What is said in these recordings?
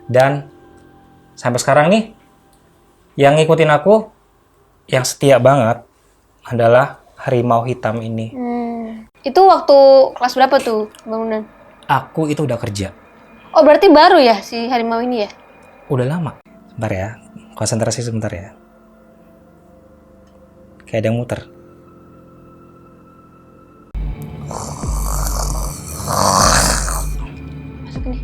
Dan sampai sekarang nih, yang ngikutin aku, yang setia banget adalah harimau hitam ini. Itu waktu kelas berapa tuh bangunan? Aku itu udah kerja. Oh berarti baru ya si harimau ini ya? Udah lama. Sebentar ya, konsentrasi sebentar ya. Kayak ada yang muter. Masuk nih.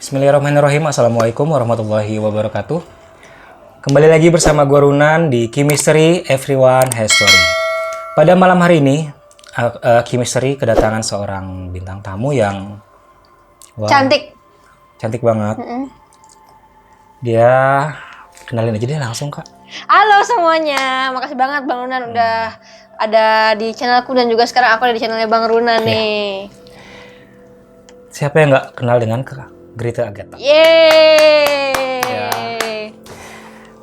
Bismillahirrahmanirrahim. Assalamualaikum warahmatullahi wabarakatuh. Kembali lagi bersama gua Runan di Chemistry Everyone Has Story. Pada malam hari ini, Chemistry kedatangan seorang bintang tamu yang Cantik. cantik banget. Dia kenalin aja deh langsung, Kak. Halo semuanya, makasih banget Bang Runan udah ada di channelku dan juga sekarang aku ada di channelnya Bang Runan nih. Siapa yang nggak kenal dengan Grita Agatha? Yeay. Ya.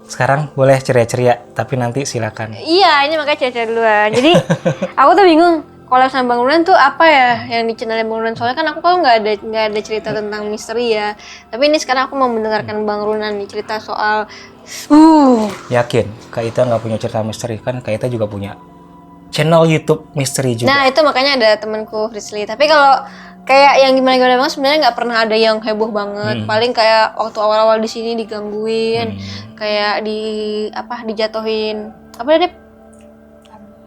Sekarang boleh ceria-ceria, tapi nanti silakan. Iya, ini makanya cerita duluan. Jadi aku tuh bingung kalau sama Bang Runan tuh apa ya yang di channelnya Bang Runan. Soalnya kan aku nggak ada cerita tentang misteri ya. Tapi ini sekarang aku mau mendengarkan Bang Runan nih cerita soal Yakin, Kak Ita nggak punya cerita misteri kan? Kak Ita juga punya channel YouTube misteri juga. Nah itu makanya ada temanku Rizly. Tapi kalau kayak yang gimana banget sebenarnya nggak pernah ada yang heboh banget. Paling kayak waktu awal-awal di sini digangguin, kayak dijatuhin apa deh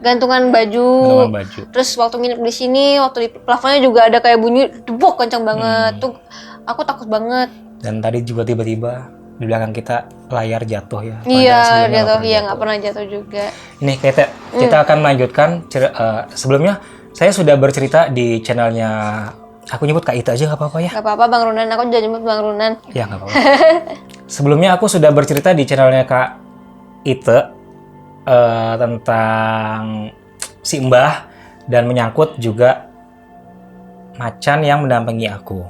gantungan baju. Terus waktu nginep di sini, waktu di plafonnya juga ada kayak bunyi debok kencang banget. Tuh aku takut banget. Dan tadi juga tiba-tiba di belakang kita layar jatuh ya. Iya jatuh, iya nggak pernah jatuh juga. Ini kita akan melanjutkan sebelumnya saya sudah bercerita di channelnya, aku nyebut Kak Ita aja nggak apa-apa ya? Nggak apa-apa Bang Runan, aku udah nyebut Bang Runan. Ya nggak apa-apa. Sebelumnya aku sudah bercerita di channelnya Kak Ita tentang si Mbah dan menyangkut juga macan yang mendampingi aku.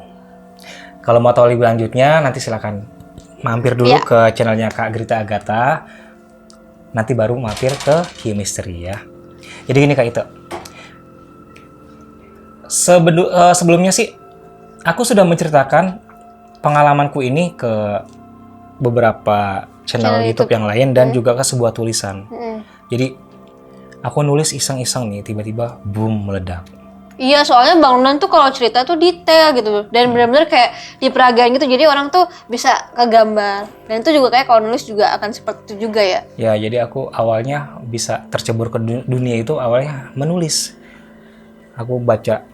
Kalau mau tahu lebih lanjutnya nanti silakan mampir dulu ke channelnya Kak Grita Agatha. Nanti baru mampir ke Chemistry ya. Jadi gini Kak Ita. Sebelumnya sih aku sudah menceritakan pengalamanku ini ke beberapa channel YouTube yang lain dan juga ke sebuah tulisan. Jadi aku nulis iseng-iseng nih, tiba-tiba boom meledak. Iya, soalnya Bang Runan tuh kalau cerita tuh detail gitu dan benar-benar kayak diperagain gitu. Jadi orang tuh bisa kegambar. Dan itu juga kayak kalau nulis juga akan seperti itu juga ya. Ya, jadi aku awalnya bisa tercebur ke dunia itu awalnya menulis. Aku baca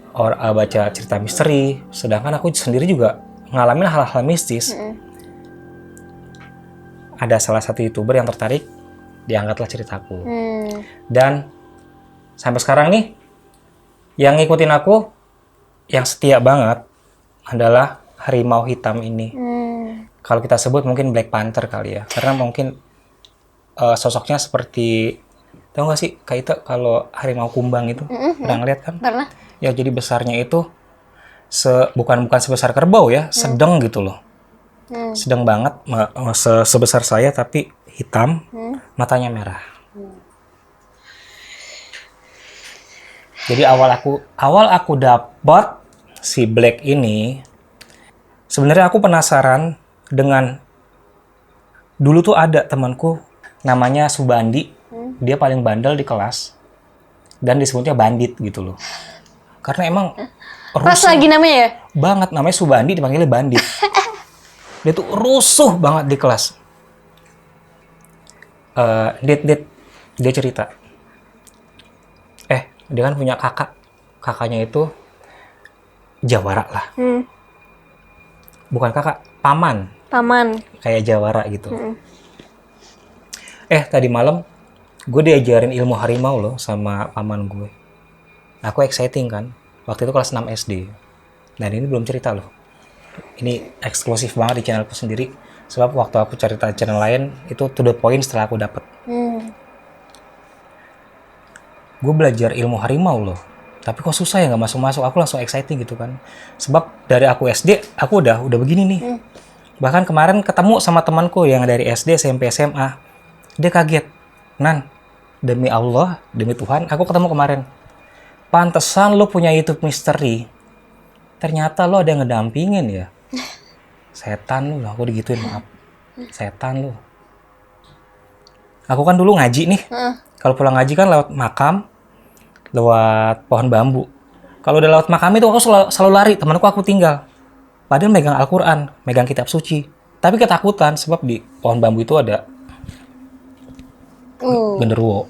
cerita misteri, sedangkan aku sendiri juga ngalamin hal-hal mistis. Ada salah satu YouTuber yang tertarik, diangkatlah ceritaku. Dan sampai sekarang nih, yang ngikutin aku, yang setia banget adalah harimau hitam ini. Kalau kita sebut mungkin Black Panther kali ya, karena mungkin sosoknya seperti, tahu nggak sih Kak Ita kalau harimau kumbang itu pernah ngeliat kan? Pernah. Ya jadi besarnya itu bukan sebesar kerbau ya, sedang gitu loh. Sedang banget, sebesar saya tapi hitam, matanya merah. Jadi awal aku dapat si Black ini, sebenarnya aku penasaran dengan, dulu tuh ada temanku namanya Subandi, dia paling bandel di kelas dan disebutnya bandit gitu loh. Karena emang Pas lagi namanya ya? banget, namanya Subandi dipanggilnya bandit. Dia tuh rusuh banget di kelas. Dia cerita. Dia kan punya kakaknya itu jawara lah. bukan kakak, paman. Paman. Kayak jawara gitu. Tadi malam gue diajarin ilmu harimau loh sama paman gue. Aku exciting kan. Waktu itu kelas 6 SD. Dan ini belum cerita loh. Ini eksklusif banget di channelku sendiri. Sebab waktu aku cerita channel lain, itu to the point setelah aku dapet. Gue belajar ilmu harimau loh. Tapi kok susah ya nggak masuk-masuk. Aku langsung exciting gitu kan. Sebab dari aku SD, aku udah begini nih. Bahkan kemarin ketemu sama temanku yang dari SD, SMP, SMA. Dia kaget. Nan, demi Allah, demi Tuhan, aku ketemu kemarin. Pantesan lo punya YouTube misteri. Ternyata lo ada yang ngedampingin ya. Setan lo, aku digituin, maaf. Setan lo. Aku kan dulu ngaji nih. Kalau pulang ngaji kan lewat makam, lewat pohon bambu. Kalau udah lewat makam itu aku selalu lari, temanku aku tinggal. Padahal megang Al-Quran, megang kitab suci. Tapi ketakutan sebab di pohon bambu itu ada genderuwo.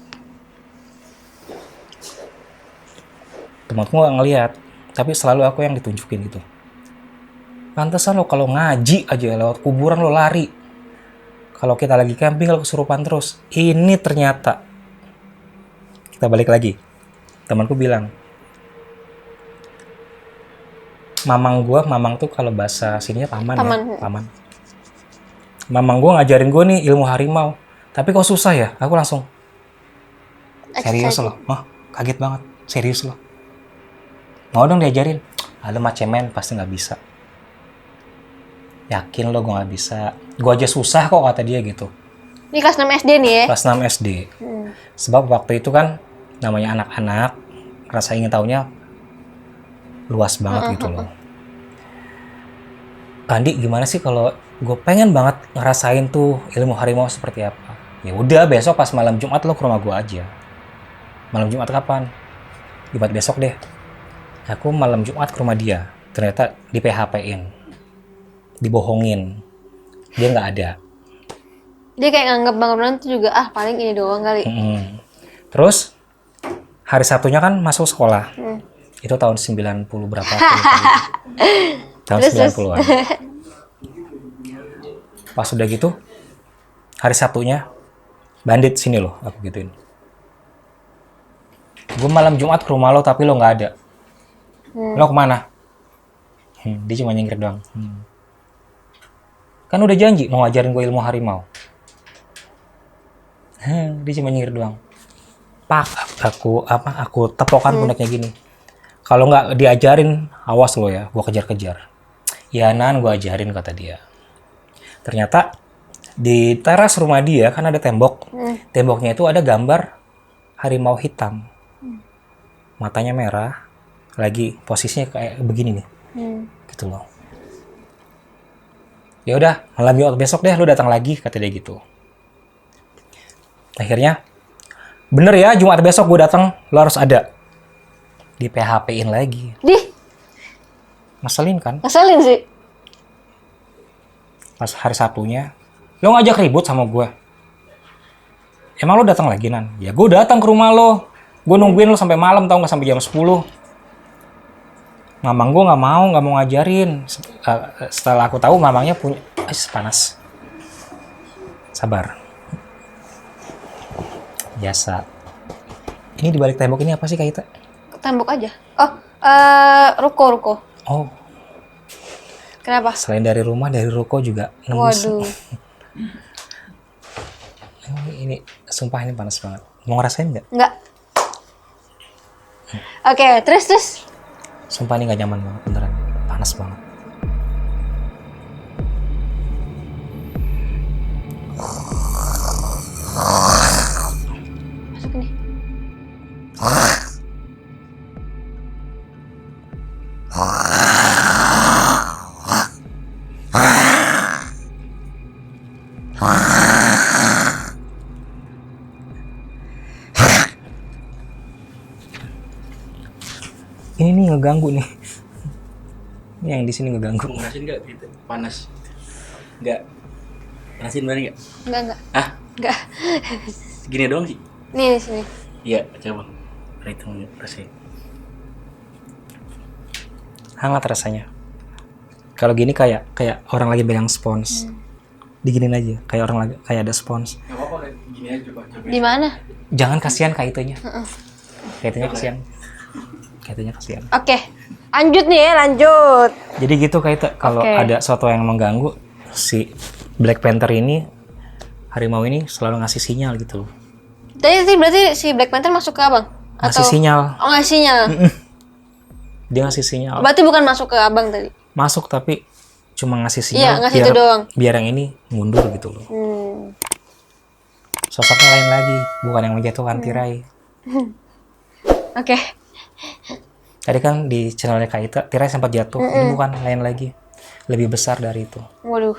Temanku nggak ngeliat, tapi selalu aku yang ditunjukin gitu. Pantesan lo kalau ngaji aja lewat kuburan lo lari. Kalau kita lagi camping lo kesurupan terus. Ini ternyata. Kita balik lagi. Temanku bilang, mamang tuh kalau bahasa sininya paman. Ya, paman. Mamang gue ngajarin gue nih ilmu harimau. Tapi kok susah ya? Aku langsung serius loh. Kaget banget. Serius loh. Mau dong diajarin. Ada macemen pasti nggak bisa. Yakin lo gue nggak bisa. Gue aja susah kok kata dia gitu. Ini kelas 6 SD nih ya? Kelas 6 SD. Sebab waktu itu kan namanya anak-anak, rasa ingin taunya luas banget gitu loh. Kandi gimana sih kalau gue pengen banget ngerasain tuh ilmu harimau seperti apa? Ya udah besok pas malam Jumat lo ke rumah gue aja. Malam Jumat kapan? Jumat besok deh. Aku malam Jumat ke rumah dia. Ternyata di PHP-in. Dibohongin. Dia nggak ada. Dia kayak nganggep Bang Ronan tuh juga paling ini doang kali. Terus hari Sabtunya kan masuk sekolah. Itu tahun 90 berapa? Tahun 90-an. Pas udah gitu, hari Sabtunya, bandit sini loh, aku gituin. Gue malam Jumat ke rumah lo tapi lo nggak ada. Lo kemana? Dia cuma nyengir doang. Kan udah janji mau ngajarin gue ilmu harimau. Dia cuma nyengir doang. Pak, aku tepokan pundaknya gini. Kalau nggak diajarin, awas lo ya, gue kejar-kejar. Ya Nan, gue ajarin kata dia. Ternyata di teras rumah dia kan ada tembok. Temboknya itu ada gambar harimau hitam. Matanya merah, lagi posisinya kayak begini nih. Gitu loh. Ya udah, malam Jumat besok deh lu datang lagi kata dia gitu. Akhirnya bener ya, Jumat besok gue datang, lo harus ada. Di PHP-in lagi. Ngeselin kan? Ngeselin sih. Pas hari Sabtunya, lo ngajak ribut sama gue. Emang lo datang lagi, Nan? Ya gue datang ke rumah lo. Gue nungguin lo sampai malam, tau nggak, sampai jam 10. Mamang gue nggak mau ngajarin. Setelah aku tahu mamangnya punya... panas. Sabar. Biasa. Ini di balik tembok ini apa sih, Kak Ita? Tembok aja. Ruko. Oh. Kenapa? Selain dari rumah, dari ruko juga nembus. Waduh. Ini sumpah ini panas banget. Mau ngerasain nggak? Nggak. Oke, terus. Sumpah ini nggak nyaman banget, beneran. Panas banget. Masuk nih. Ini nih ngeganggu nih. Ini yang di sini ngeganggu. Panasin nggak gitu? Panas. Nggak. Panasin bener nggak? Enggak. Enggak. Gini doang sih. Nih di sini. Iya, coba. Rasain. Hangat rasanya. Kalau gini kayak orang lagi pegang spons. Diginin aja, kayak orang lagi kayak ada spons. Nggak apa-apa, gini aja coba. Di mana? Jangan kasihan kayak itunya. Kayak itunya kasihan. Kayak itunya kasihan. Oke. Lanjut nih ya, lanjut. Jadi gitu kayak kalau Oke. ada sesuatu yang mengganggu, si Black Panther ini, harimau ini selalu ngasih sinyal gitu loh. Tadi berarti si Black Panther masuk ke abang? Ngasih sinyal. Oh, ngasih sinyal. Dia ngasih sinyal. Berarti bukan masuk ke abang tadi? Masuk tapi cuma ngasih sinyal. Iya, ngasih itu doang. Biar yang ini mundur gitu loh. Sosoknya lain lagi, bukan yang menjatuhkan tirai. Oke. Tadi kan di channelnya Kak Ita, tirai sempat jatuh. Ini bukan, lain lagi. Lebih besar dari itu. Waduh.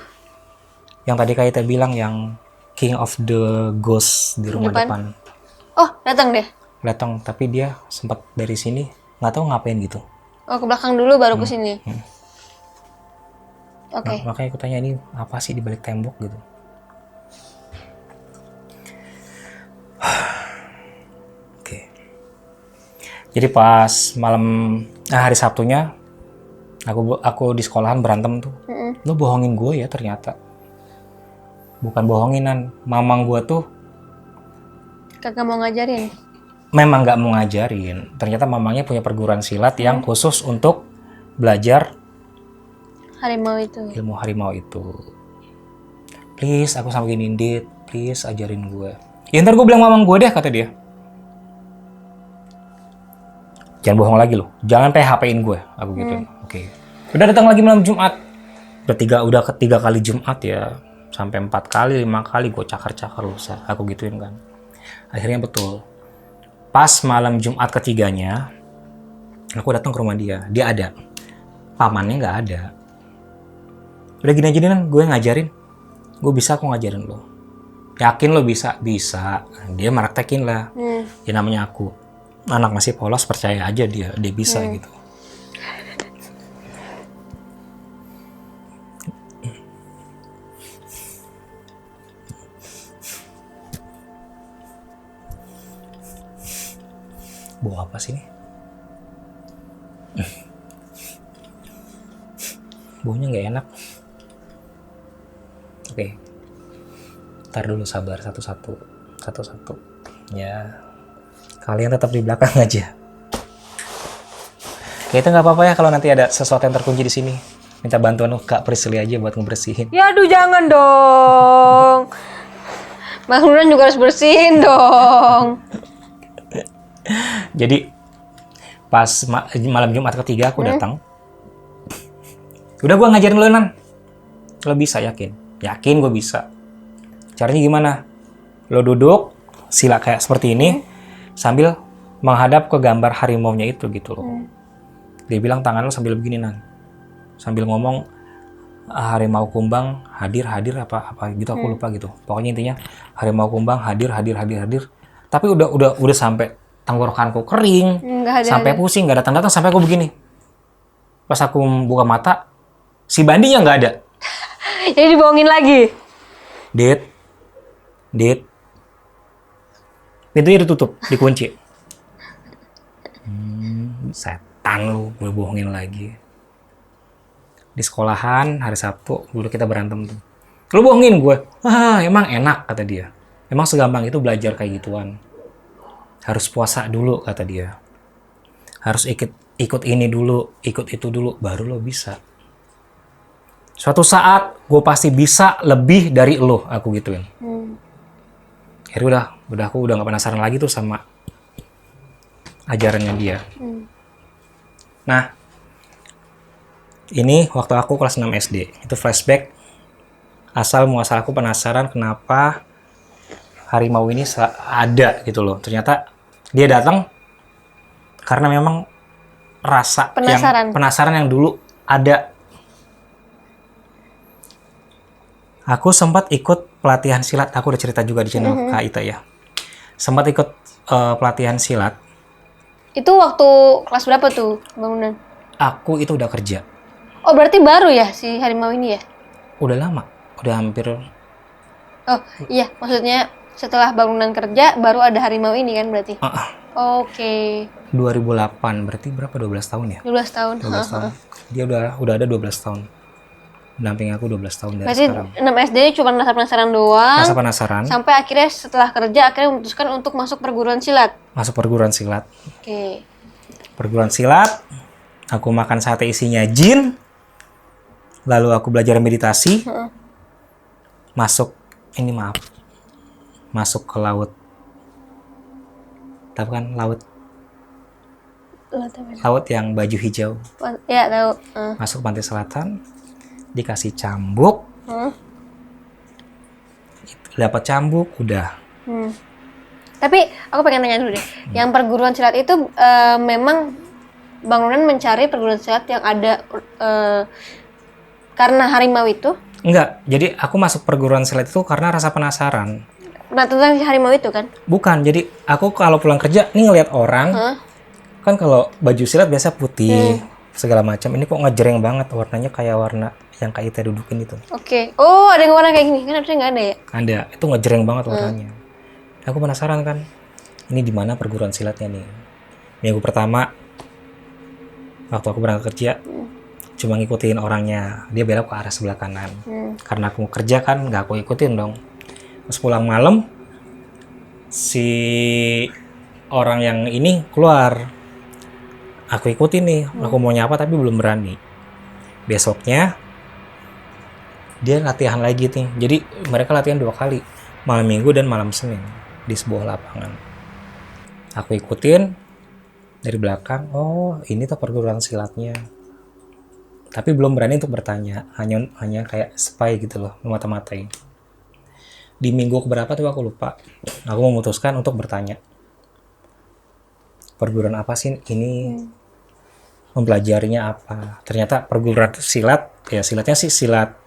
Yang tadi Kak Ita bilang yang King of the Ghost di rumah depan. Oh, datang deh. Datang, tapi dia sempat dari sini nggak tahu ngapain gitu. Oh, ke belakang dulu baru ke sini. Oke. Nah, makanya aku tanya ini apa sih di balik tembok gitu. Oke. Jadi pas malam hari Sabtunya aku di sekolahan berantem tuh. Lo bohongin gue ya ternyata. Bukan bohonginan, mamang gue tuh Kagak mau ngajarin. memang nggak mau ngajarin. Ternyata mamangnya punya perguruan silat yang khusus untuk belajar Harimau itu. ilmu harimau itu. Please, aku sama gini, Dit. Please, ajarin gue. Ya ntar gue bilang mamang gue deh, kata dia. Jangan bohong lagi loh. Jangan PHP-in gue. Aku gituin. Oke. Udah datang lagi malam Jumat. Udah ketiga kali Jumat ya. Sampai 4 kali, 5 kali gue cakar-cakar loh. Aku gituin kan. Akhirnya betul. Pas malam Jumat ketiganya, aku datang ke rumah dia. Dia ada. Pamannya nggak ada. Udah gini aja nih, gue ngajarin. Gue bisa aku ngajarin lo. Yakin lo bisa? Bisa. Dia meraktekin lah. Ya namanya aku. Anak masih polos, percaya aja dia bisa gitu. Bau apa sih ini? Baunya nggak enak. Oke. Ntar dulu sabar satu-satu. Ya. Kalian tetap di belakang aja. Kayaknya nggak apa-apa ya kalau nanti ada sesuatu yang terkunci di sini. Minta bantuan Kak Priscili aja buat ngebersihin. Ya aduh jangan dong. Bang Nuran juga harus bersihin dong. Jadi pas malam Jumat ketiga aku datang. Udah gue ngajarin lo, Nan. Lo bisa, yakin? Yakin gue bisa. Caranya gimana? Lo duduk sila kayak seperti ini sambil menghadap ke gambar harimaunya itu gitu loh. Dia bilang tangan lo sambil begini, Nan. Sambil ngomong harimau kumbang hadir apa gitu, aku lupa gitu. Pokoknya intinya harimau kumbang hadir. Tapi udah sampai tenggorokanku kering, sampai pusing, nggak datang sampai aku begini. Pas aku buka mata, si Bandinya nggak ada. Jadi dibohongin lagi. Dit, pintunya ditutup, dikunci. Setan lu, gue bohongin lagi. Di sekolahan hari Sabtu dulu kita berantem tuh. Lu bohongin gue. Emang enak, kata dia. Emang segampang itu belajar kayak gituan. Harus puasa dulu, kata dia. Harus ikut ini dulu, ikut itu dulu, baru lo bisa. Suatu saat gue pasti bisa lebih dari lo, aku gituin. Akhirnya aku udah gak penasaran lagi tuh sama ajarannya dia. Nah, ini waktu aku kelas 6 SD. Itu flashback. Asal muasal aku penasaran kenapa harimau ini ada gitu loh. Ternyata dia datang karena memang rasa penasaran yang dulu ada. Aku sempat ikut pelatihan silat. Aku udah cerita juga di channel Kak Ita ya. Sempat ikut pelatihan silat. Itu waktu kelas berapa tuh bangunan? Aku itu udah kerja. Oh berarti baru ya si harimau ini ya? Udah lama. Udah hampir. Oh iya, maksudnya setelah bangunan kerja baru ada harimau ini kan berarti? Oke. 2008, berarti berapa? 12 tahun ya? 12 tahun. 12 tahun. Dia udah ada 12 tahun. mendampingi aku 12 tahun dari Berarti sekarang. 6 SD cuma rasa penasaran doang. Rasa penasaran, Sampai akhirnya setelah kerja akhirnya memutuskan untuk masuk perguruan silat. masuk perguruan silat. Oke. Perguruan silat, aku makan sate isinya jin, lalu aku belajar meditasi, masuk ke laut. Tahu kan laut yang baju hijau. Ya tahu. Masuk pantai selatan, dikasih cambuk, dapat cambuk, udah. Tapi aku pengen nanya dulu deh. Yang perguruan silat itu memang bangunan mencari perguruan silat yang ada karena harimau itu? Enggak, jadi aku masuk perguruan silat itu karena rasa penasaran. Nah, tentang si harimau itu kan? Bukan, jadi aku kalau pulang kerja nih ngeliat orang, kan kalau baju silat biasa putih, segala macam. Ini kok ngejreng banget, warnanya kayak warna yang Kak Ita dudukin itu. Oke. Oh, ada yang warna kayak gini, kan harusnya nggak ada ya? Ada, itu ngejreng banget warnanya. Aku penasaran kan, ini di mana perguruan silatnya nih. Minggu pertama, waktu aku berangkat kerja, cuma ngikutin orangnya, dia belok ke arah sebelah kanan. Karena aku mau kerja kan, nggak aku ikutin dong. Terus pulang malam, si orang yang ini keluar. Aku ikutin nih, aku mau nyapa tapi belum berani. Besoknya, dia latihan lagi nih. Jadi mereka latihan 2 kali, malam Minggu dan malam Senin di sebuah lapangan. Aku ikutin dari belakang, oh ini tuh perguruan silatnya. Tapi belum berani untuk bertanya, hanya kayak spy gitu loh, memata-matai. Di minggu keberapa tuh aku lupa. Aku memutuskan untuk bertanya. Perguruan apa sih ini? Mempelajarinya apa? Ternyata perguruan silat, ya silatnya sih silat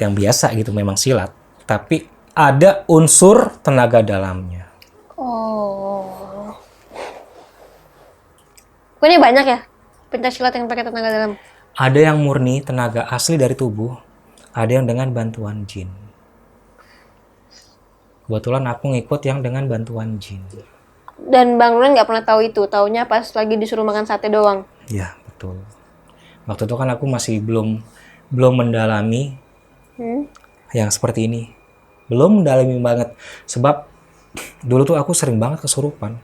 yang biasa gitu, memang silat. Tapi ada unsur tenaga dalamnya. Oh. Ini banyak ya pencak silat yang pakai tenaga dalam? Ada yang murni tenaga asli dari tubuh, ada yang dengan bantuan jin. Kebetulan aku ngikut yang dengan bantuan jin. Dan Bang Runan nggak pernah tahu itu, taunya pas lagi disuruh makan sate doang. Ya betul. Waktu itu kan aku masih belum mendalami yang seperti ini. Belum mendalami banget. Sebab dulu tuh aku sering banget kesurupan.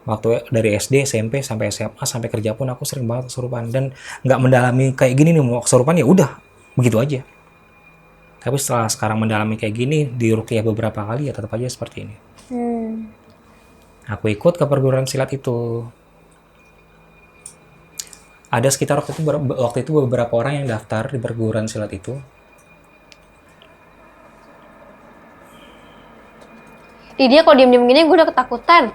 Waktu dari SD, SMP, sampai SMA, sampai kerja pun aku sering banget kesurupan. Dan nggak mendalami kayak gini nih, mau kesurupan ya udah, begitu aja. Tapi setelah sekarang mendalami kayak gini, di ruqyah beberapa kali ya tetap aja seperti ini. Aku ikut ke perguruan silat itu. Ada sekitar waktu itu beberapa orang yang daftar di perguruan silat itu. Di dia kalau diem-diem gini gue udah ketakutan.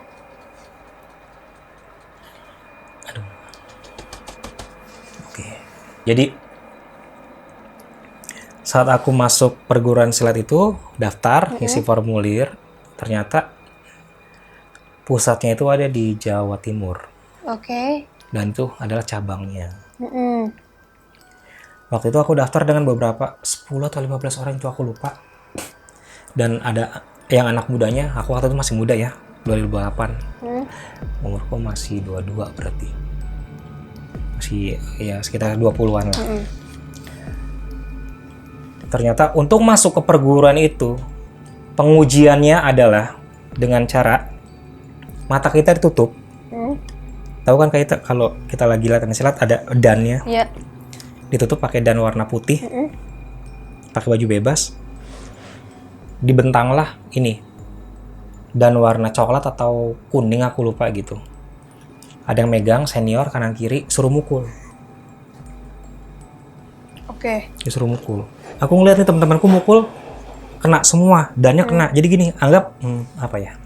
Oke. Jadi saat aku masuk perguruan silat itu, daftar, ngisi formulir, ternyata pusatnya itu ada di Jawa Timur. Oke. Dan itu adalah cabangnya. Waktu itu aku daftar dengan beberapa 10 atau 15 orang, itu aku lupa. Dan ada yang anak mudanya, aku waktu itu masih muda ya, 2008. Umurku masih 22 berarti. Masih ya sekitar 20-an lah. Ternyata untuk masuk ke perguruan itu, pengujiannya adalah dengan cara mata kita ditutup. Tahu kan kayak kalau kita lagi latihan silat ada dannya. Iya. Ditutup pakai dan warna putih. Pakai baju bebas. Dibentanglah ini. Dan warna coklat atau kuning aku lupa gitu. Ada yang megang senior kanan kiri suruh mukul. Oke. Disuruh mukul. Aku ngeliat nih teman-temanku mukul kena semua, dannya kena. Jadi gini, anggap apa ya?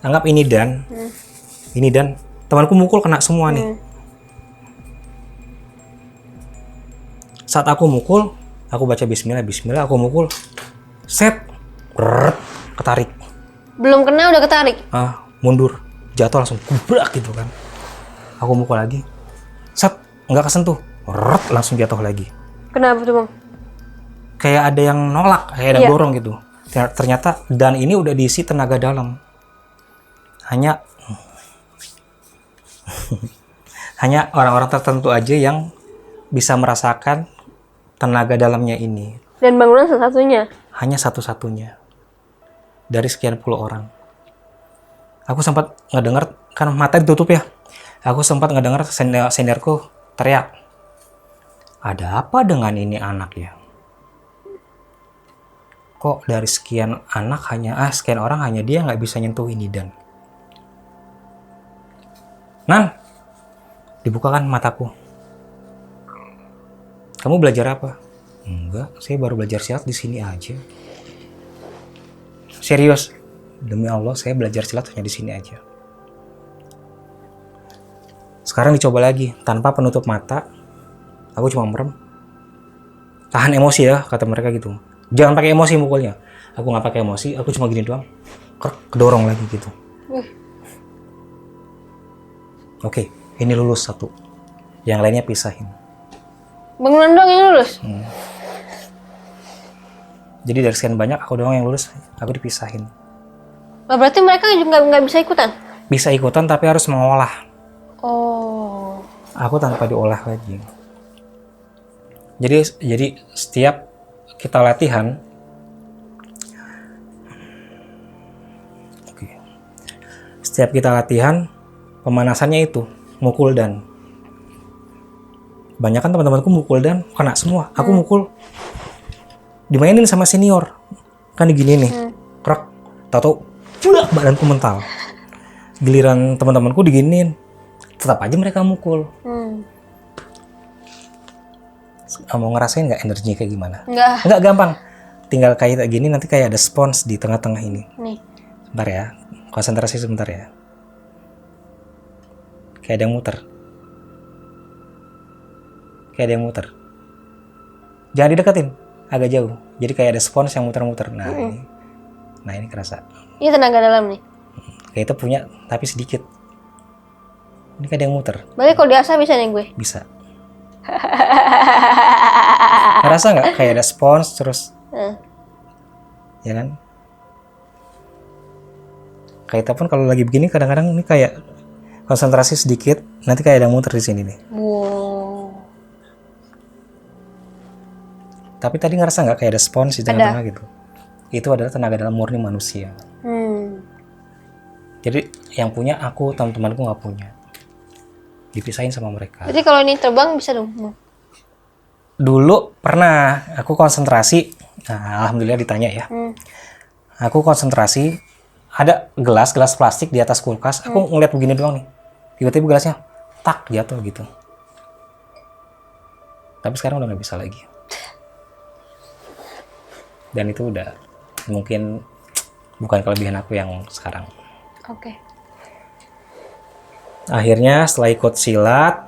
Anggap ini dan. Ini dan temanku mukul kena semua nih. Saat aku mukul, aku baca bismillah, aku mukul. Set. Brrrt, ketarik. Belum kena udah ketarik. Mundur. Jatuh langsung kubrak gitu kan. Aku mukul lagi. Set, enggak kesentuh. Brrrt, langsung jatuh lagi. Kenapa tuh, Bang? Kayak ada yang nolak, kayak ada yang dorong gitu. Ternyata dan ini udah diisi tenaga dalam. Hanya Hanya orang-orang tertentu aja yang bisa merasakan tenaga dalamnya ini. Dan bangunan satu-satunya. Hanya satu-satunya dari sekian puluh orang. Aku sempat ngedengar, kan mata ditutup ya. Aku sempat ngedengar seniorku teriak, ada apa dengan ini anak ya? Kok dari sekian anak sekian orang hanya dia nggak bisa nyentuh ini dan. Nan, dibukakan mataku. Kamu belajar apa? Enggak, saya baru belajar silat di sini aja. Serius, demi Allah saya belajar silat hanya di sini aja. Sekarang dicoba lagi, tanpa penutup mata. Aku cuma merem. Tahan emosi ya, kata mereka gitu. Jangan pakai emosi mukulnya. Aku nggak pakai emosi, aku cuma gini doang. Kedorong lagi gitu. Oke, ini lulus satu. Yang lainnya pisahin. Bangunan doang yang lulus? Jadi dari sekian banyak, aku doang yang lulus. Aku dipisahin. Oh, berarti mereka juga nggak bisa ikutan? Bisa ikutan tapi harus mengolah. Oh. Aku tanpa diolah lagi. Jadi setiap kita latihan, setiap kita latihan, pemanasannya itu mukul dan. Banyak kan teman-temanku mukul dan kena semua. Aku mukul, dimainin sama senior, kan digini nih, krek, tato, badanku mental. Giliran teman-temanku diginiin, tetap aja mereka mukul. Mau ngerasain nggak energinya kayak gimana? Nggak gampang. Tinggal kayak gini, nanti kayak ada spons di tengah-tengah ini. Nih. Sebentar ya, konsentrasi sebentar ya. Kayak ada yang muter. Kayak ada yang muter. Jangan dideketin, agak jauh. Jadi kayak ada spons yang muter-muter. Nah ini, nah ini kerasa. Ini tenaga dalam nih. Kayak itu punya, tapi sedikit. Ini kayak ada yang muter. Berarti kalau diasah bisa nih gue? Bisa. Ngerasa nggak kayak ada spons terus? Ya kan? Kayak itu pun kalau lagi begini kadang-kadang ini kayak konsentrasi sedikit, nanti kayak ada yang muter di sini nih. Wow. Tapi tadi ngerasa nggak kayak ada spons di tengah-tengah gitu? Itu adalah tenaga dalam murni manusia. Jadi yang punya aku, teman-temanku nggak punya. Dipisahin sama mereka. Jadi kalau ini terbang bisa dong? Dulu pernah aku konsentrasi, nah, alhamdulillah ditanya ya. Aku konsentrasi, ada gelas plastik di atas kulkas. Aku ngeliat begini doang nih. Tiba-tiba gelasnya tak jatuh gitu. Tapi sekarang udah nggak bisa lagi. Dan itu udah mungkin bukan kelebihan aku yang sekarang. Oke. Akhirnya setelah ikut silat,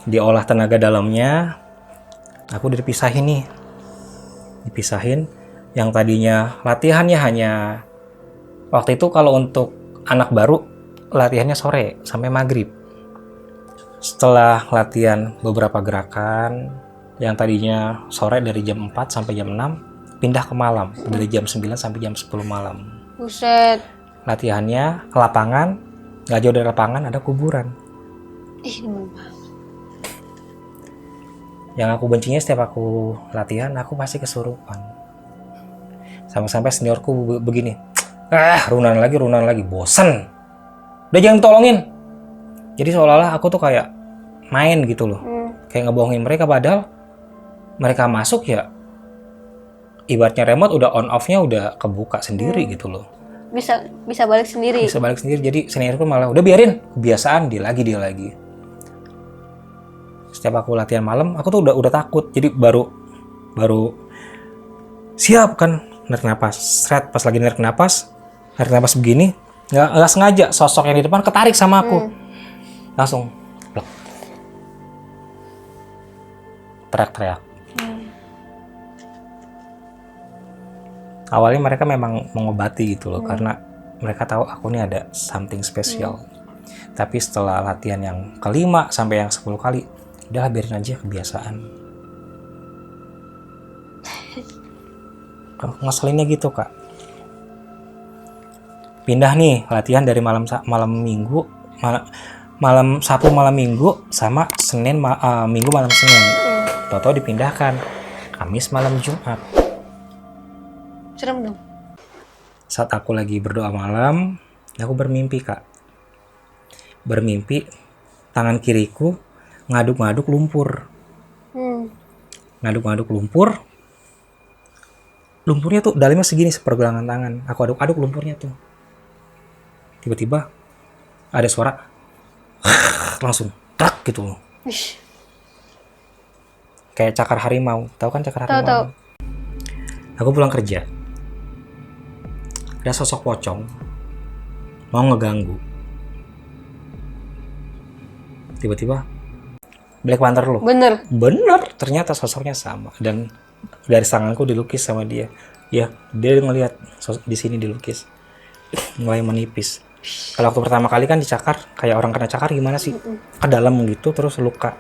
diolah tenaga dalamnya, aku udah dipisahin nih. Dipisahin, yang tadinya latihannya hanya, waktu itu kalau untuk anak baru, latihannya sore sampai maghrib. Setelah latihan beberapa gerakan, yang tadinya sore dari jam 4 sampai jam 6, pindah ke malam, dari jam 9 sampai jam 10 malam. Buset. Latihannya ke lapangan, nggak jauh dari lapangan ada kuburan. Ih, demen banget. Yang aku bencinya setiap aku latihan, aku pasti kesurupan. Sampai-sampai seniorku begini, runan lagi, bosen. Udah jangan tolongin. Jadi seolah-olah aku tuh kayak main gitu loh. Kayak ngebohongin mereka, padahal mereka masuk ya, ibaratnya remote udah on off-nya udah kebuka sendiri gitu loh. Bisa balik sendiri. Bisa balik sendiri. Jadi seniorku malah udah biarin, kebiasaan dia lagi. Setiap aku latihan malam, aku tuh udah takut. Jadi baru siap kan, narik napas. Pas lagi narik napas begini, nggak sengaja sosok yang di depan ketarik sama aku. Langsung blok. Teriak-teriak. Awalnya mereka memang mengobati gitu loh, karena mereka tahu aku ini ada something spesial. Tapi setelah latihan yang ke-5 sampai yang 10 kali, udah biarin aja, kebiasaan. Ngeselinnya gitu kak. Pindah nih latihan dari malam minggu, malam Sabtu malam Minggu sama Minggu malam Senin. Tahu-tahu dipindahkan Kamis malam Jumat. Serem dong. Saat aku lagi berdoa malam, aku bermimpi, Kak. Bermimpi tangan kiriku ngaduk-ngaduk lumpur. Ngaduk-ngaduk lumpur. Lumpurnya tuh dalamnya segini sepergelangan tangan. Aku aduk-aduk lumpurnya tuh. Tiba-tiba ada suara langsung trak gitu loh. Kayak cakar harimau. Tahu kan cakar harimau? Tahu. Aku pulang kerja. Ada sosok pocong mau ngeganggu. Tiba-tiba Black Panther loh. Bener. Ternyata sosoknya sama dan garis tanganku dilukis sama dia. Ya, dia ngelihat di sini dilukis. Mulai menipis. Kalau waktu pertama kali kan dicakar, kayak orang kena cakar gimana sih? Ke dalam gitu terus luka.